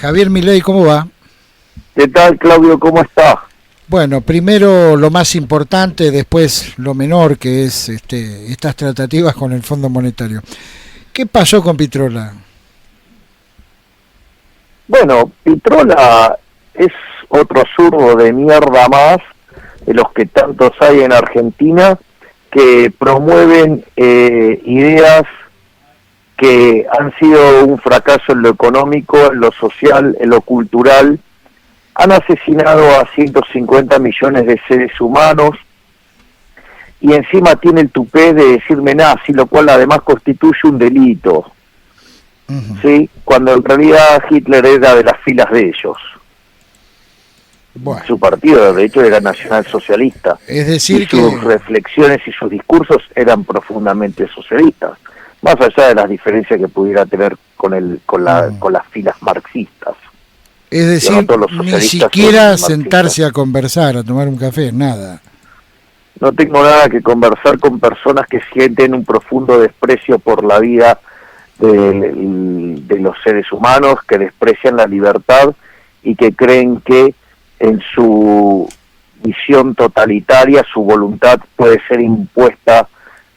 Javier Milei, ¿cómo va? ¿Qué tal, Claudio? ¿Cómo estás? Bueno, primero lo más importante, después lo menor, que es estas tratativas con el Fondo Monetario. ¿Qué pasó con Pitrola? Bueno, Pitrola es otro zurdo de mierda más, de los que tantos hay en Argentina, que promueven ideas que han sido un fracaso en lo económico, en lo social, en lo cultural. Han asesinado a 150 millones de seres humanos y encima tiene el tupé de decirme nazi, lo cual además constituye un delito. ¿Sí? Cuando en realidad Hitler era de las filas de ellos. Bueno, su partido, de hecho, era nacionalsocialista. es decir y sus reflexiones y sus discursos eran profundamente socialistas, más allá de las diferencias que pudiera tener con las filas marxistas. Es decir, no todos los ni socialistas siquiera son sentarse marxistas. a conversar, a tomar un café, nada. No tengo nada que conversar con personas que sienten un profundo desprecio por la vida de los seres humanos, que desprecian la libertad y que creen que en su visión totalitaria su voluntad puede ser impuesta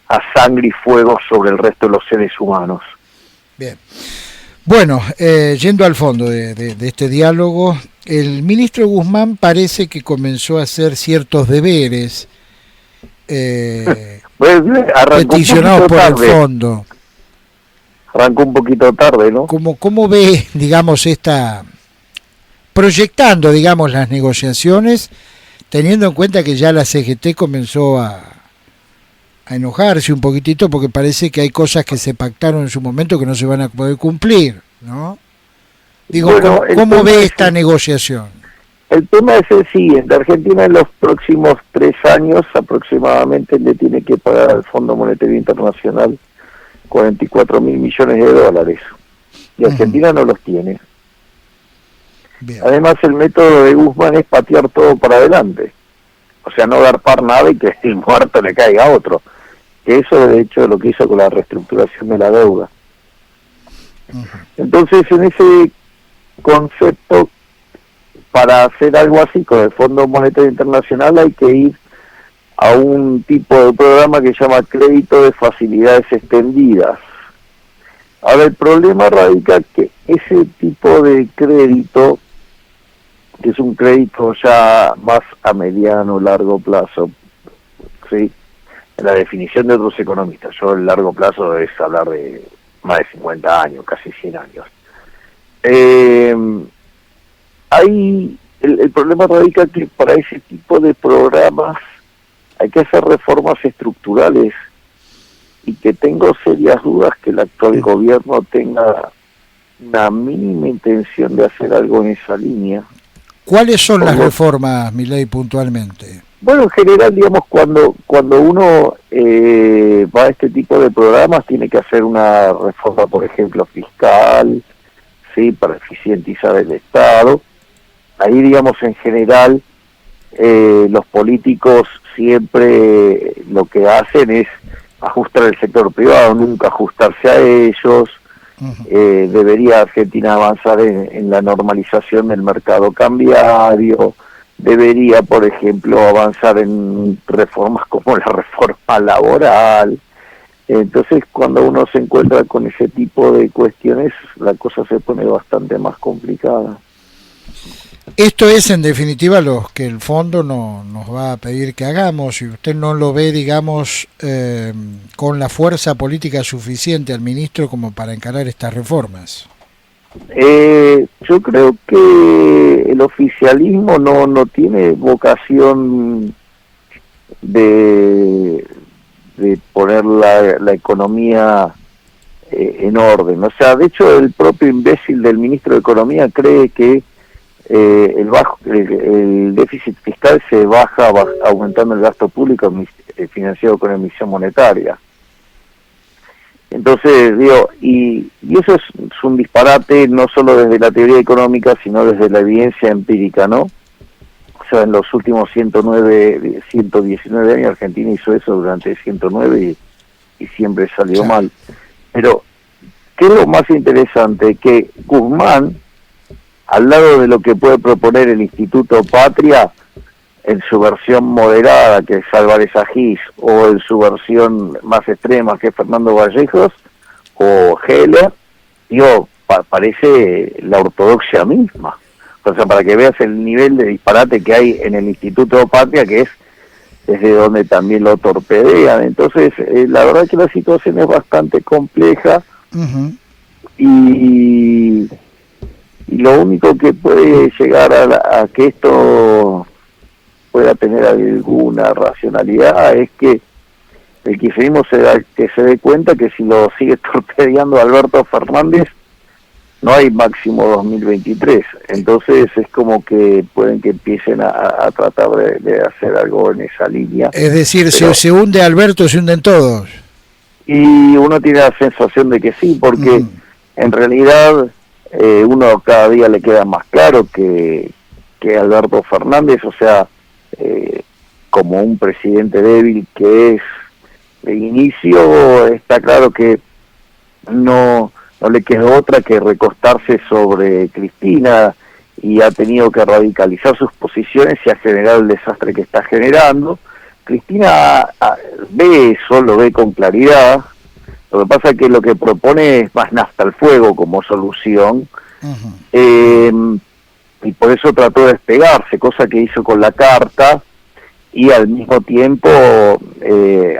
a sangre y fuego sobre el resto de los seres humanos. Bien. Bueno, yendo al fondo de este diálogo, el ministro Guzmán parece que comenzó a hacer ciertos deberes Pues, peticionados por el fondo. Arrancó un poquito tarde, ¿no? ¿Cómo ve, digamos, proyectando, digamos, las negociaciones, teniendo en cuenta que ya la CGT comenzó a enojarse un poquitito porque parece que hay cosas que se pactaron en su momento que no se van a poder cumplir, ¿no? Digo, bueno, ¿cómo ve esta negociación? El tema es el siguiente: Argentina en los próximos 3 años aproximadamente le tiene que pagar al Fondo Monetario Internacional 44.000 millones de dólares, y Argentina no los tiene. Bien. Además, el método de Guzmán es patear todo para adelante, o sea, no garpar nada y que el muerto le caiga a otro, que eso de hecho es lo que hizo con la reestructuración de la deuda. Entonces, en ese concepto, para hacer algo así con el Fondo Monetario Internacional hay que ir a un tipo de programa que se llama crédito de facilidades extendidas. Ahora, el problema radica que ese tipo de crédito, que es un crédito ya más a mediano, largo plazo, ¿sí? En la definición de otros economistas, yo el largo plazo es hablar de más de 50 años, casi 100 años. Ahí el problema radica que para ese tipo de programas hay que hacer reformas estructurales, y que tengo serias dudas que el actual gobierno tenga una mínima intención de hacer algo en esa línea. ¿Cuáles son las reformas, Milei, puntualmente? Bueno, en general, digamos, cuando uno va a este tipo de programas, tiene que hacer una reforma, por ejemplo, fiscal, ¿sí? Para eficientizar el Estado. Ahí, digamos, en general, los políticos siempre lo que hacen es ajustar el sector privado, nunca ajustarse a ellos. Debería Argentina avanzar en la normalización del mercado cambiario, debería, por ejemplo, avanzar en reformas como la reforma laboral. Entonces, cuando uno se encuentra con ese tipo de cuestiones, la cosa se pone bastante más complicada. Esto es, en definitiva, lo que el fondo nos va a pedir que hagamos. Si usted no lo ve, digamos, con la fuerza política suficiente al ministro como para encarar estas reformas. Yo creo que el oficialismo no tiene vocación de poner la economía en orden. O sea, de hecho, el propio imbécil del ministro de Economía cree que el déficit fiscal se baja aumentando el gasto público financiado con emisión monetaria. Entonces, digo, y eso es un disparate no solo desde la teoría económica, sino desde la evidencia empírica, ¿no? O sea, en los últimos 119 años Argentina hizo eso durante 109 y siempre salió mal. Pero, ¿qué es lo más interesante? Que Guzmán al lado de lo que puede proponer el Instituto Patria en su versión moderada, que es Álvarez Agis, o en su versión más extrema, que es Fernando Vallejos, o Heller, parece la ortodoxia misma. O sea, para que veas el nivel de disparate que hay en el Instituto Patria, que es desde donde también lo torpedean. Entonces, la verdad que la situación es bastante compleja. Uh-huh. Y lo único que puede llegar a que esto pueda tener alguna racionalidad es que el kirchnerismo se dé cuenta que si lo sigue torpedeando Alberto Fernández, no hay máximo 2023. Entonces es como que pueden que empiecen a tratar de hacer algo en esa línea. Es decir, si se hunde Alberto, se hunden todos. Y uno tiene la sensación de que sí, porque en realidad uno cada día le queda más claro que Alberto Fernández, o sea, como un presidente débil que es de inicio, está claro que no le quedó otra que recostarse sobre Cristina, y ha tenido que radicalizar sus posiciones y ha generado el desastre que está generando. Cristina ve eso, lo ve con claridad. Lo que pasa es que lo que propone es más nafta al fuego como solución. Uh-huh. Y por eso trató de despegarse, cosa que hizo con la carta, y al mismo tiempo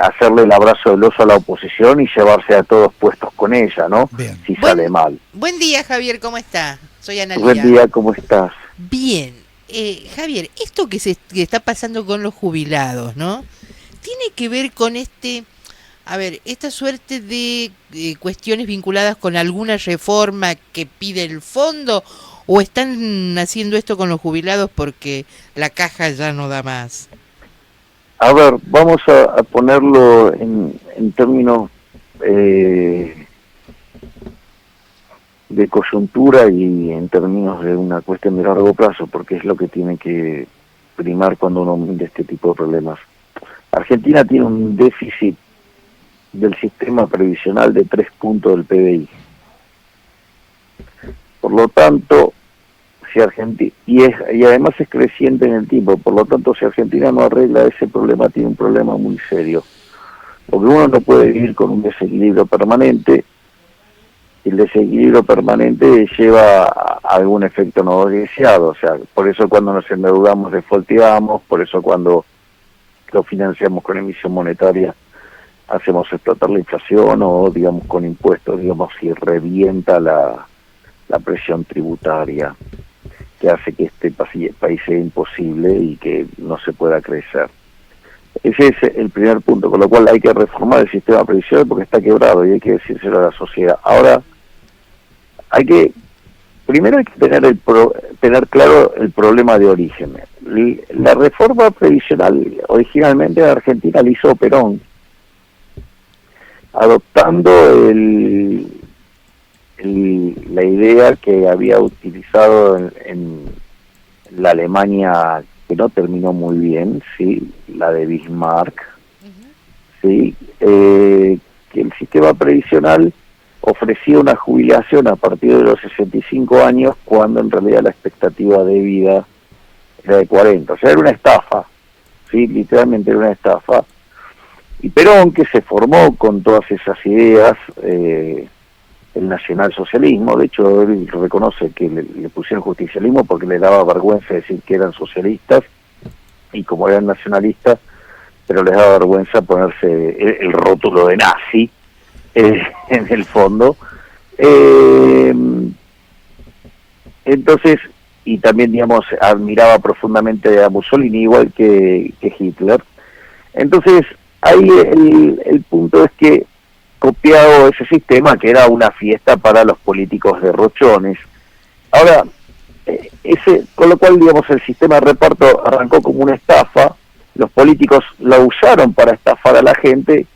hacerle el abrazo del oso a la oposición y llevarse a todos puestos con ella, ¿no? Bien. Si sale mal. Buen día, Javier, ¿cómo está? Soy Analia. Buen día, ¿cómo estás? Bien. Javier, esto que está pasando con los jubilados, ¿no? Tiene que ver con esta suerte de cuestiones vinculadas con alguna reforma que pide el fondo, o están haciendo esto con los jubilados porque la caja ya no da más. A ver, vamos a ponerlo en términos de coyuntura y en términos de una cuestión de largo plazo, porque es lo que tiene que primar cuando uno mira este tipo de problemas. Argentina tiene un déficit del sistema previsional de 3 puntos del PBI. Por lo tanto, si Argentina, y además es creciente en el tiempo, por lo tanto, si Argentina no arregla ese problema, tiene un problema muy serio. Porque uno no puede vivir con un desequilibrio permanente. El desequilibrio permanente lleva a algún efecto no deseado. O sea, por eso cuando nos endeudamos defaulteamos, por eso cuando lo financiamos con emisión monetaria hacemos explotar la inflación, o digamos con impuestos, digamos, si revienta la presión tributaria, que hace que este país sea imposible y que no se pueda crecer. Ese es el primer punto, con lo cual hay que reformar el sistema previsional porque está quebrado y hay que decírselo a la sociedad. Ahora, primero hay que tener claro el problema de origen. La reforma previsional originalmente en Argentina la hizo Perón, adoptando la idea que había utilizado en la Alemania, que no terminó muy bien, sí, la de Bismarck, sí, que el sistema previsional ofrecía una jubilación a partir de los 65 años, cuando en realidad la expectativa de vida era de 40. O sea, era una estafa, sí, literalmente era una estafa. Y Perón, que se formó con todas esas ideas, el nacionalsocialismo, de hecho él reconoce que le pusieron justicialismo porque le daba vergüenza decir que eran socialistas, y como eran nacionalistas, pero les daba vergüenza ponerse el rótulo de nazi en el fondo. Entonces, y también, digamos, admiraba profundamente a Mussolini, igual que Hitler. Entonces, ahí el punto es que, copiado ese sistema, que era una fiesta para los políticos derrochones. Ahora, con lo cual, digamos, el sistema de reparto arrancó como una estafa, los políticos la usaron para estafar a la gente,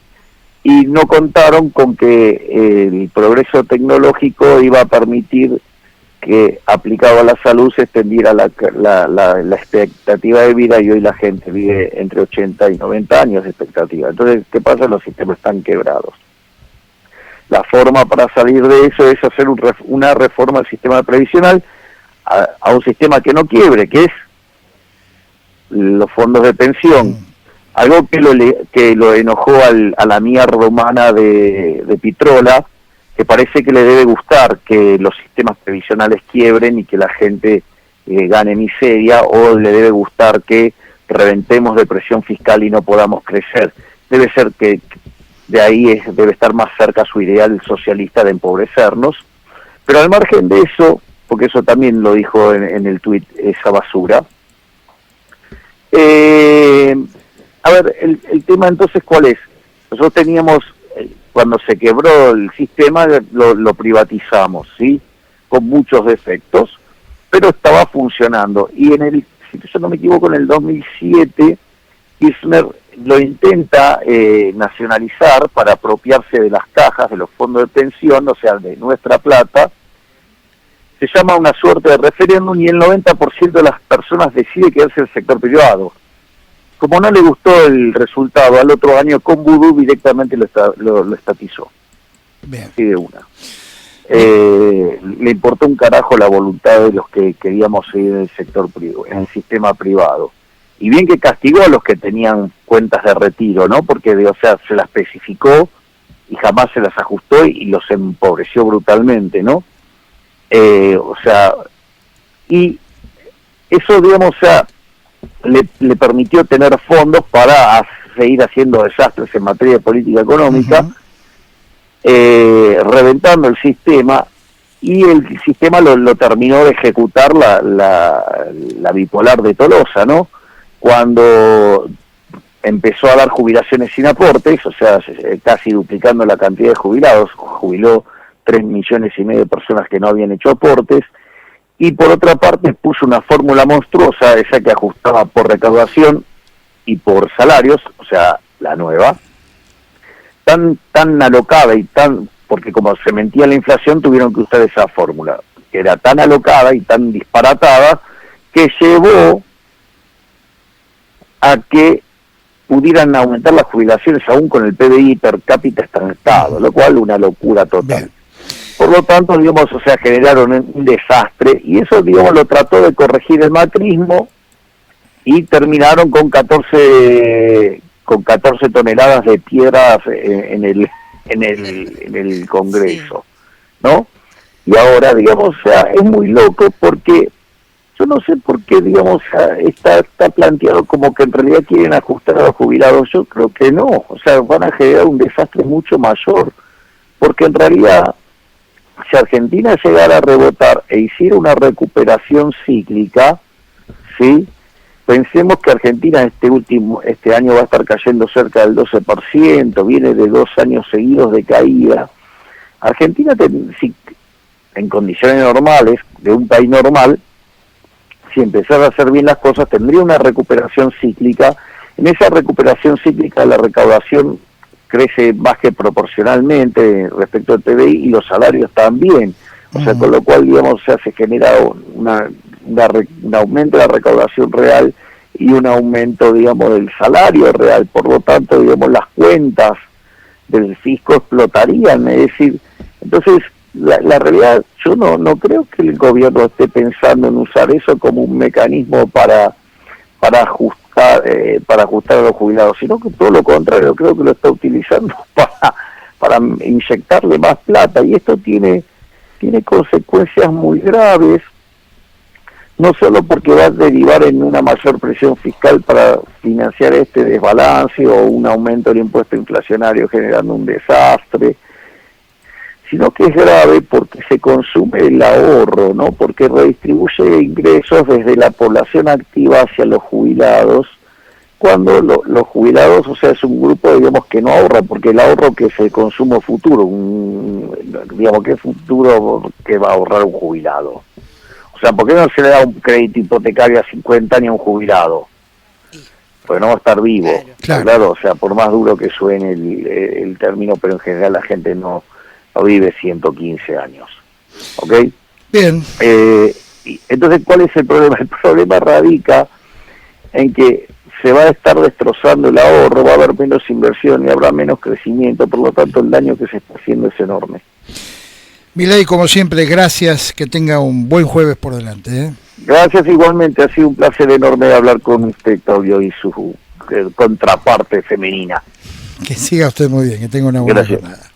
y no contaron con que el progreso tecnológico iba a permitir que, aplicado a la salud, se extendiera la expectativa de vida, y hoy la gente vive entre 80 y 90 años de expectativa. Entonces, ¿qué pasa? Los sistemas están quebrados. La forma para salir de eso es hacer una reforma del sistema previsional, a un sistema que no quiebre, que es los fondos de pensión. Algo que lo enojó a la mierda humana de Pitrola, que parece que le debe gustar que los sistemas previsionales quiebren y que la gente gane miseria, o le debe gustar que reventemos de presión fiscal y no podamos crecer. Debe ser que de ahí debe estar más cerca su ideal socialista de empobrecernos, pero al margen de eso, porque eso también lo dijo en el tuit esa basura, a ver, el tema entonces, ¿cuál es? Nosotros teníamos, cuando se quebró el sistema, lo privatizamos, ¿sí? Con muchos defectos, pero estaba funcionando. Y si yo no me equivoco, en el 2007, Kirchner lo intenta nacionalizar para apropiarse de las cajas, de los fondos de pensión, o sea, de nuestra plata. Se llama una suerte de referéndum y el 90% de las personas decide quedarse en el sector privado. Como no le gustó el resultado, al otro año con vudú directamente lo estatizó. Bien. Así de una. Le importó un carajo la voluntad de los que queríamos seguir en el sector privado, en el sistema privado. Y bien que castigó a los que tenían cuentas de retiro, ¿no? Porque, o sea, se las especificó y jamás se las ajustó y los empobreció brutalmente, ¿no? O sea, y eso, digamos, o sea, le permitió tener fondos para seguir haciendo desastres en materia de política económica, reventando el sistema, y el sistema lo terminó de ejecutar la bipolar de Tolosa, ¿no? Cuando empezó a dar jubilaciones sin aportes, o sea, casi duplicando la cantidad de jubilados, jubiló 3,5 millones de personas que no habían hecho aportes, y por otra parte puso una fórmula monstruosa, esa que ajustaba por recaudación y por salarios, o sea, la nueva, tan alocada y porque como se mentía la inflación tuvieron que usar esa fórmula, que era tan alocada y tan disparatada que llevó a que pudieran aumentar las jubilaciones aún con el PBI per cápita estancado, lo cual una locura total. Bien. Por lo tanto, digamos, o sea, generaron un desastre, y eso, digamos, lo trató de corregir el macrismo, y terminaron con 14 toneladas de piedras en el Congreso, ¿no? Y ahora, digamos, o sea, es muy loco porque yo no sé por qué, digamos, está planteado como que en realidad quieren ajustar a los jubilados. Yo creo que no, o sea, van a generar un desastre mucho mayor, porque en realidad, si Argentina llegara a rebotar e hiciera una recuperación cíclica, ¿sí? Pensemos que Argentina este año va a estar cayendo cerca del 12%, viene de 2 años seguidos de caída. Argentina, si en condiciones normales, de un país normal, si empezara a hacer bien las cosas, tendría una recuperación cíclica. En esa recuperación cíclica la recaudación crece más que proporcionalmente respecto al PBI, y los salarios también. O sea, con lo cual, digamos, se genera un aumento de la recaudación real y un aumento, digamos, del salario real. Por lo tanto, digamos, las cuentas del fisco explotarían. Es decir, entonces, la realidad, yo no creo que el gobierno esté pensando en usar eso como un mecanismo para ajustar a los jubilados, sino que todo lo contrario, creo que lo está utilizando para inyectarle más plata, y esto tiene consecuencias muy graves, no solo porque va a derivar en una mayor presión fiscal para financiar este desbalance o un aumento del impuesto inflacionario generando un desastre, sino que es grave porque se consume el ahorro, ¿no? Porque redistribuye ingresos desde la población activa hacia los jubilados, cuando los jubilados, o sea, es un grupo, digamos, que no ahorra, porque el ahorro que es el consumo futuro, digamos, ¿qué futuro que va a ahorrar un jubilado? O sea, ¿por qué no se le da un crédito hipotecario a 50 años a un jubilado? Porque no va a estar vivo, claro, o sea, por más duro que suene el término, pero en general la gente no vive 115 años, ¿ok? Bien. Entonces, ¿cuál es el problema? El problema radica en que se va a estar destrozando el ahorro, va a haber menos inversión y habrá menos crecimiento, por lo tanto el daño que se está haciendo es enorme. Milei, como siempre, gracias, que tenga un buen jueves por delante, ¿eh? Gracias igualmente, ha sido un placer enorme hablar con usted, Claudio, y su contraparte femenina. Que siga usted muy bien, que tenga una buena jornada.